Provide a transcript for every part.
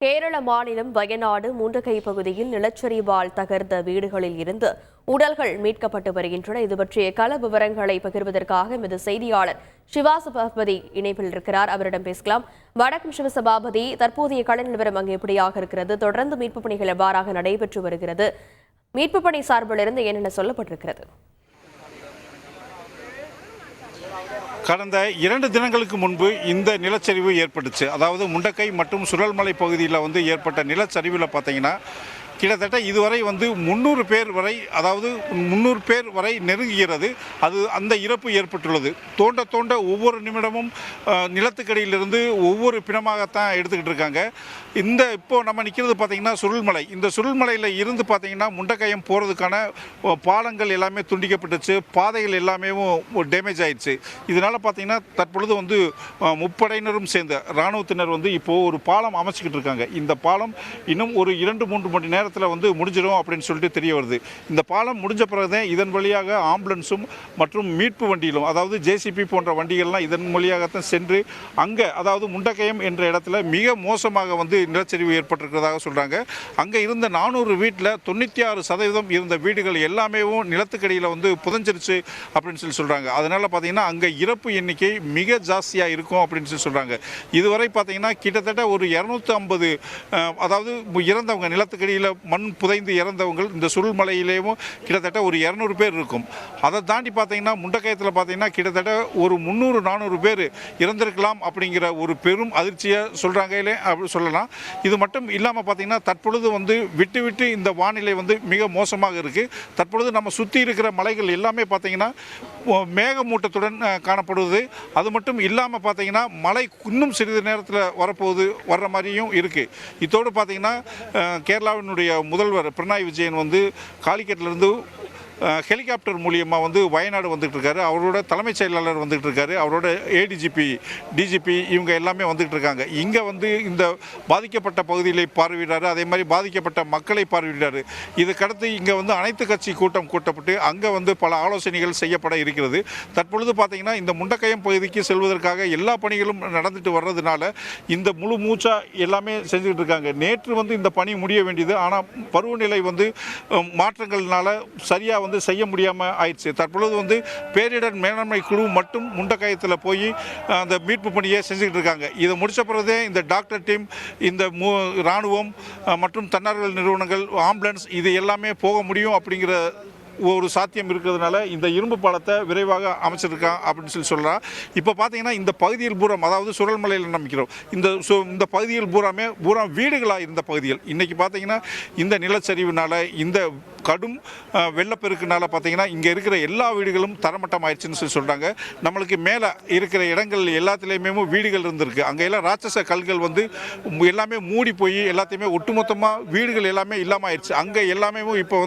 கேரள மாநிலம் வயநாடு முண்டகை பகுதியில் நிலச்சரிவால் தகர்ந்த வீடுகளில் இருந்து உடல்கள் மீட்கப்பட்டு வருகின்றன. இது பற்றிய கள விவரங்களை பகிர்வதற்காக எமது செய்தியாளர் சிவசபாபதி இணைப்பில் இருக்கிறார். அவரிடம் பேசலாம். வணக்கம் சிவசபாபதி, தற்போதைய கள நிலவரம் அங்கு எப்படியாக இருக்கிறது? தொடர்ந்து மீட்பு பணிகள் எவ்வாறாக நடைபெற்று வருகிறது? மீட்பு பணி சார்பில் இருந்து என்னென்ன சொல்லப்பட்டிருக்கிறது? கடந்த 2 தினங்களுக்கு முன்பு இந்த நிலச்சரிவு ஏற்பட்டுச்சு. அதாவது முண்டக்கை மற்றும் சுரல்மலை பகுதியில் ஏற்பட்ட நிலச்சரிவில் பார்த்தீங்கன்னா கிட்டத்தட்ட இதுவரை 300 பேர் வரை, அதாவது 300 பேர் வரை நெருங்குகிறது. அந்த இறப்பு ஏற்பட்டுள்ளது. தோண்ட ஒவ்வொரு நிமிடமும் நிலத்துக்கடியிலிருந்து ஒவ்வொரு பிணமாகத்தான் எடுத்துக்கிட்டு இருக்காங்க. இப்போ நம்ம நிற்கிறது பார்த்தீங்கன்னா சுருள்மலை. இந்த சுருள்மலையில் இருந்து பார்த்தீங்கன்னா முண்டக்கயம் போகிறதுக்கான பாலங்கள் எல்லாமே துண்டிக்கப்பட்டுச்சு. பாதைகள் எல்லாமே டேமேஜ் ஆயிடுச்சு. இதனால் பார்த்தீங்கன்னா தற்பொழுது முப்படையினரும் சேர்ந்த இராணுவத்தினர் இப்போது ஒரு பாலம் அமைச்சிக்கிட்டு இருக்காங்க. இந்த பாலம் இன்னும் ஒரு 2-3 மணி நேரத்தில் முடிஞ்சிடும் அப்படின்னு சொல்லிட்டு தெரிய வருது. இந்த பாலம் முடிஞ்ச பிறகுதான் இதன் வழியாக ஆம்புலன்ஸும் மற்றும் மீட்பு வண்டியிலும், அதாவது ஜேசிபி போன்ற வண்டிகள்லாம் இதன் வழியாகத்தான் சென்று அங்கே, அதாவது முண்டக்கயம் என்ற இடத்துல மிக மோசமாக நிலச்சரிவு ஏற்பட்டிருக்கிறதாக சொல்கிறாங்க. அங்கே இருந்த 400 வீட்டில் 96% இருந்த வீடுகள் எல்லாமே நிலத்துக்கடியில் புதஞ்சிருச்சு அப்படின்னு சொல்கிறாங்க. அதனால் பார்த்தீங்கன்னா அங்கே இறப்பு எண்ணிக்கை மிக ஜாஸ்தியாக இருக்கும் அப்படின்னு சொல்கிறாங்க. இதுவரை பார்த்தீங்கன்னா கிட்டத்தட்ட ஒரு 250, அதாவது இறந்தவங்க நிலத்துக்கடியில் மண் புதைந்து இறந்தவங்க இந்த சுருள்மலையிலேயும் கிட்டத்தட்ட ஒரு 200 பேர் இருக்கும். அதை தாண்டி பார்த்தீங்கன்னா முண்டக்கயத்தில் பார்த்தீங்கன்னா கிட்டத்தட்ட ஒரு 300-400 பேர் இறந்திருக்கலாம் அப்படிங்கிற ஒரு பெரும் அதிர்ச்சியை சொல்கிறாங்களே அப்படி சொல்லலாம். இது மட்டும் இல்லாமல் பார்த்தீங்கன்னா தற்பொழுது விட்டு இந்த வானிலை மிக மோசமாக இருக்குது. தற்பொழுது நம்ம சுற்றி இருக்கிற மலைகள் எல்லாமே பார்த்தீங்கன்னா மேகமூட்டத்துடன் காணப்படுவது. அது மட்டும் இல்லாமல் பார்த்தீங்கன்னா மழை இன்னும் சிறிது நேரத்தில் வர்ற மாதிரியும் இருக்குது. இதோடு பார்த்தீங்கன்னா கேரளாவினுடைய முதல்வர் பினராயி விஜயன் காலிக்கட்டிலிருந்து ஹெலிகாப்டர் மூலியமாக வயநாடு வந்துகிட்டு இருக்காரு. அவரோட தலைமைச் செயலாளர் வந்துகிட்டு இருக்காரு. அவரோட ஏடிஜிபி, டிஜிபி இவங்க எல்லாமே வந்துகிட்டு இருக்காங்க. இங்கே இந்த பாதிக்கப்பட்ட பகுதிகளை பார்வையிடாரு. அதே மாதிரி பாதிக்கப்பட்ட மக்களை பார்வையிடாரு. இதுக்கடுத்து இங்கே அனைத்து கட்சி கூட்டம் கூட்டப்பட்டு அங்கே பல ஆலோசனைகள் செய்யப்பட இருக்கிறது. தற்பொழுது பார்த்தீங்கன்னா இந்த முண்டக்கயம் பகுதிக்கு செல்வதற்காக எல்லா பணிகளும் நடந்துட்டு வர்றதுனால இந்த முழு மூச்சா எல்லாமே செஞ்சுக்கிட்டு இருக்காங்க. நேற்று இந்த பணி முடிய வேண்டியது, ஆனால் பருவநிலை மாற்றங்கள்னால சரியாக செய்ய முடியாமல் ஆயிடுச்சு. தற்பொழுது பேரிடர் மேலாண்மை குழு மட்டும் முண்டக்கயத்தில் போய் அந்த மீட்பு பணியை செஞ்சுக்கிட்டு இருக்காங்க. இதை முடிச்ச பிறகு இந்த டாக்டர் டீம், இந்த இராணுவம் மற்றும் தன்னார்வ நிறுவனங்கள், ஆம்புலன்ஸ் இது எல்லாமே போக முடியும் அப்படிங்கிற ஒரு சாத்தியம் இருக்கிறதுனால இந்த இரும்பு பாலத்தை விரைவாக அமைச்சிருக்கான் அப்படின்னு சொல்லலாம். இப்போ பார்த்தீங்கன்னா இந்த பகுதியில் பூரம், அதாவது சுரல்மலையில் நம்பிக்கிறோம், இந்த பகுதியில் பூரா வீடுகளாக இருந்த பகுதிகள் இன்றைக்கி பார்த்தீங்கன்னா இந்த நிலச்சரிவுனால, இந்த கடும் வெள்ளப்பெருக்குனால பார்த்தீங்கன்னா இங்கே இருக்கிற எல்லா வீடுகளும் தரமட்டம் ஆயிடுச்சுன்னு சொல்கிறாங்க. நம்மளுக்கு மேலே இருக்கிற இடங்கள் எல்லாத்துலேயுமே வீடுகள் இருந்திருக்கு. அங்கே எல்லாம் ராட்சச கல்கள் எல்லாமே மூடி போய் எல்லாத்தையுமே ஒட்டுமொத்தமாக வீடுகள் எல்லாமே இல்லாமல் ஆயிடுச்சு. அங்கே எல்லாமே இப்போ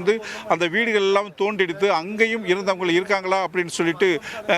அந்த வீடுகள் எல்லாம் தோண்டெடுத்து அங்கேயும் இருந்தவங்க இருக்காங்களா அப்படின்னு சொல்லிட்டு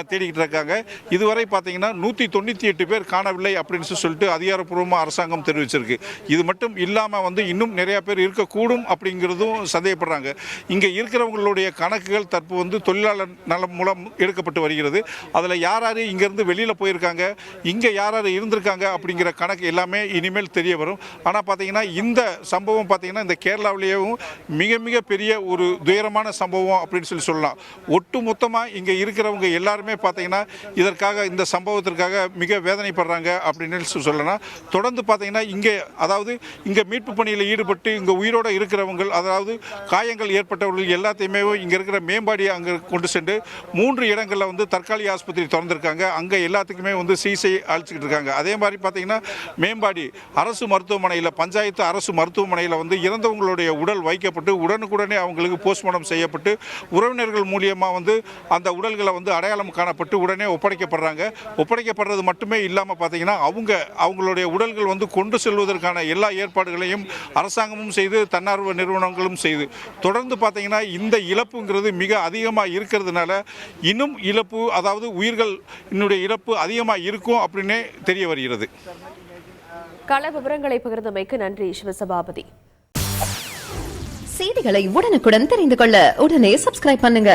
தேடிக்கிட்டு இருக்காங்க. இதுவரை பார்த்தீங்கன்னா 198 பேர் காணவில்லை அப்படின்னு சொல்லிட்டு அதிகாரப்பூர்வமாக அரசாங்கம் தெரிவிச்சிருக்கு. இது மட்டும் இல்லாமல் இன்னும் நிறைய பேர் இருக்கக்கூடும் அப்படிங்கிறதும் சந்தேகப்படுறாங்க. இங்கே இருக்கிறவங்களுடைய கணக்குகள் தற்போது தொழிலாளர் நலம் மூலம் எடுக்கப்பட்டு வருகிறது. அதில் யார் யார் இங்கேருந்து வெளியில் போயிருக்காங்க, இங்கே யார் யார் இருந்திருக்காங்க அப்படிங்கிற கணக்கு எல்லாமே இனிமேல் தெரிய வரும். ஆனால் பார்த்தீங்கன்னா இந்த சம்பவம் பார்த்தீங்கன்னா இந்த கேரளாவிலேயும் மிக மிக பெரிய ஒரு துயரமான சம்பவம் அப்படின்னு சொல்லலாம். ஒட்டு மொத்தமாக இங்கே இருக்கிறவங்க எல்லாருமே பார்த்தீங்கன்னா இதற்காக, இந்த சம்பவத்திற்காக மிக வேதனைப்படுறாங்க அப்படின்னு சொல்லலாம். தொடர்ந்து பார்த்தீங்கன்னா இங்கே மீட்பு பணியில் ஈடுபட்டு இங்கே உயிரோடு இருக்கிறவங்க, அதாவது காயங்கள் ஏற்பட்டவர்கள் எல்லாத்தையுமே இங்கே இருக்கிற மேம்பாடியை அங்கே கொண்டு சென்று 3 இடங்களில் தற்காலிக ஆஸ்பத்திரி திறந்திருக்காங்க. அங்கே எல்லாத்துக்குமே சிகிச்சை அளிச்சுக்கிட்டு இருக்காங்க. அதே மாதிரி பார்த்தீங்கன்னா மேம்பாடி அரசு மருத்துவமனையில், பஞ்சாயத்து அரசு மருத்துவமனையில் இறந்தவங்களுடைய உடல் வைக்கப்பட்டு உடனுக்குடனே அவங்களுக்கு போஸ்ட்மார்ட்டம் செய்யப்பட்டு உறவினர்கள் மூலியமாக அந்த உடல்களை அடையாளம் காணப்பட்டு உடனே ஒப்படைக்கப்படுறாங்க. ஒப்படைக்கப்படுறது மட்டுமே இல்லாமல் பார்த்தீங்கன்னா அவங்களுடைய உடல்கள் கொண்டு செல்வதற்கான எல்லா ஏற்பாடுகளையும் அரசாங்கமும் செய்து தன்னார்வ நிறுவனங்களும் செய்து தொடர்ந்து பார்த்தீங்கன்னா இந்த இழப்புங்கிறது மிக அதிகமாக இருக்கிறதுனால இன்னும் இழப்பு, அதாவது உயிர்கள் இழப்பு அதிகமாக இருக்கும் அப்படின்னே தெரிய வருகிறது. கள விவரங்களை பகிர்ந்தமைக்கு நன்றி சிவசபாபதி. செய்திகளை உடனுக்குடன் தெரிந்து கொள்ள உடனே சப்ஸ்கிரைப் பண்ணுங்க.